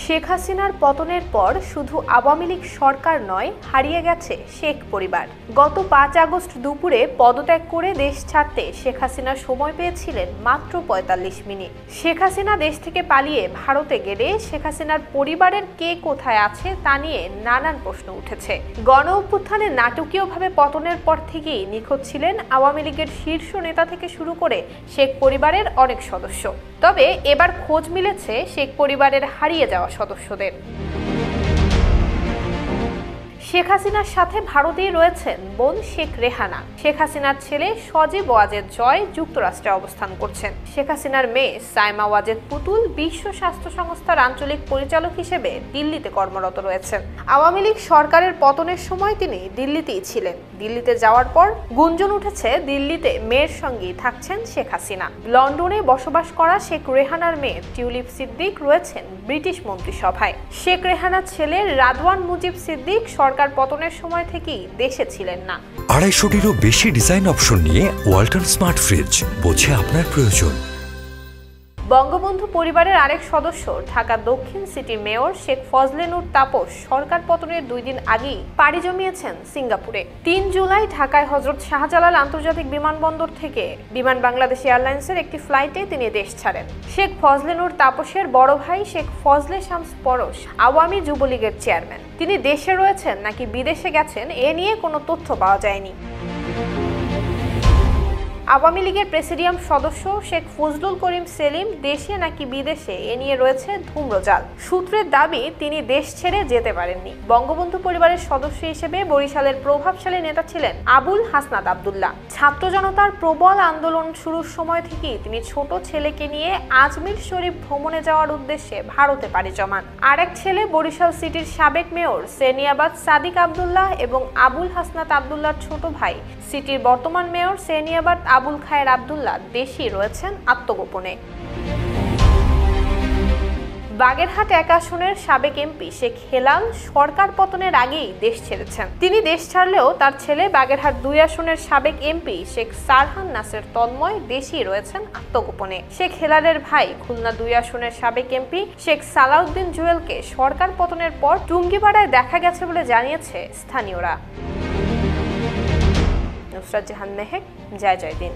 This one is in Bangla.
শেখ হাসিনার পতনের পর শুধু আওয়ামী লীগ সরকার নয়, হারিয়ে গেছে শেখ পরিবার। গত ৫ আগস্ট দুপুরে পদত্যাগ করে দেশ ছাড়তে শেখ হাসিনা সময় পেয়েছিলেন মাত্র ৪৫ মিনিট। শেখ হাসিনা দেশ থেকে পালিয়ে ভারতে গেলে শেখ হাসিনার পরিবারের কে কোথায় আছে তা নিয়ে নানান প্রশ্ন উঠেছে। গণ অভ্যুত্থানে নাটকীয়ভাবে পতনের পর থেকেই নিখোঁজ ছিলেন আওয়ামী লীগের শীর্ষ নেতা থেকে শুরু করে শেখ পরিবারের অনেক সদস্য। তবে এবার খোঁজ মিলেছে শেখ পরিবারের হারিয়ে যাওয়া সদস্যদের। শেখ হাসিনার সাথে ভারতেই রয়েছেন বোন শেখ রেহানা। শেখ হাসিনার ছেলে সজীব ওয়াজেদ জয় যুক্তরাষ্ট্রে অবস্থান করছেন। শেখ হাসিনার মেয়ে সাইমা ওয়াজেদ পুতুল বিশ্ব স্বাস্থ্য সংস্থার আঞ্চলিক পরিচালক হিসেবে দিল্লিতে কর্মরত রয়েছেন। আওয়ামী লীগ সরকারের পতনের সময় তিনি দিল্লিতেই ছিলেন। দিল্লিতে যাওয়ার পর গুঞ্জন উঠেছে দিল্লিতে মেয়ের সঙ্গেই থাকছেন শেখ হাসিনা। লন্ডনে বসবাস করা শেখ রেহানার মেয়ে টিউলিপ সিদ্দিক রয়েছেন ব্রিটিশ মন্ত্রিসভায়। শেখ রেহানার ছেলে রাদওয়ান মুজিব সিদ্দিক সরকার পতনের সময় থেকেই দেশে ছিলেন না। ২৫০টিরও বেশি ডিজাইন অপশন নিয়ে ওয়ালটন স্মার্ট ফ্রিজ, বোঝে আপনার প্রয়োজন। বঙ্গবন্ধু পরিবারের আরেক সদস্য ঢাকা দক্ষিণ সিটি মেয়র শেখ ফজলে নূর তাপস সরকার পতনের 2 দিন আগেই পাড়ি জমিয়েছেন সিঙ্গাপুরে। 3 জুলাই ঢাকায় হযরত শাহজালাল আন্তর্জাতিক বিমানবন্দর থেকে বিমান বাংলাদেশ এয়ারলাইন্সের একটি ফ্লাইটে তিনি দেশ ছাড়েন। শেখ ফজলে নূর তাপসের বড় ভাই শেখ ফজলে শামস পরশ আওয়ামী যুবলীগের চেয়ারম্যান। তিনি দেশে রয়েছেন নাকি বিদেশে গেছেন এ নিয়ে কোনো তথ্য পাওয়া যায়নি। আওয়ামী লীগের প্রেসিডিয়াম সদস্য শেখ ফজলুল করিম সেলিম দেশে নাকি বিদেশে এ নিয়ে রয়েছে ধূম্রজাল। সূত্রের দাবি তিনি দেশ ছেড়ে যেতে পারেননি। বঙ্গবন্ধু পরিবারের সদস্য হিসেবে বরিশালের প্রভাবশালী নেতা ছিলেন আবুল হাসনাত আবদুল্লাহ। ছাত্র জনতার প্রবল আন্দোলন শুরুর সময় থেকেই তিনি ছোট ছেলেকে নিয়ে আজমির শরীফ ভ্রমণে যাওয়ার উদ্দেশ্যে ভারতে পাড়ি জমান। আরেক ছেলে বরিশাল সিটির সাবেক মেয়র সেনিয়াবাদ সাদিক আবদুল্লাহ এবং আবুল হাসনাত আবদুল্লাহর ছোট ভাই সিটির বর্তমান মেয়র সেনিয়াবাদ আবুল খায়ের আবদুল্লাহ দেশেই রয়েছেন আত্মগোপনে। বাগেরহাট 1 আসনের সাবেক এমপি শেখ হেলাল সরকার পতনের আগেই দেশ ছেড়েছেন। তিনি দেশ ছাড়লেও তার ছেলে বাগেরহাট 2 আসনের সাবেক এমপি শেখ সারহান নাসের তন্ময় দেশেই রয়েছেন আত্মগোপনে। শেখ হেলালের ভাই খুলনা 2 আসনের সাবেক এমপি শেখ সালাউদ্দিন জুয়েলকে সরকার পতনের পর টুঙ্গিপাড়ায় দেখা গেছে বলে জানিয়েছে স্থানীয়রা। নুসরাত জাহান মেহেক, জয় জয় দিন।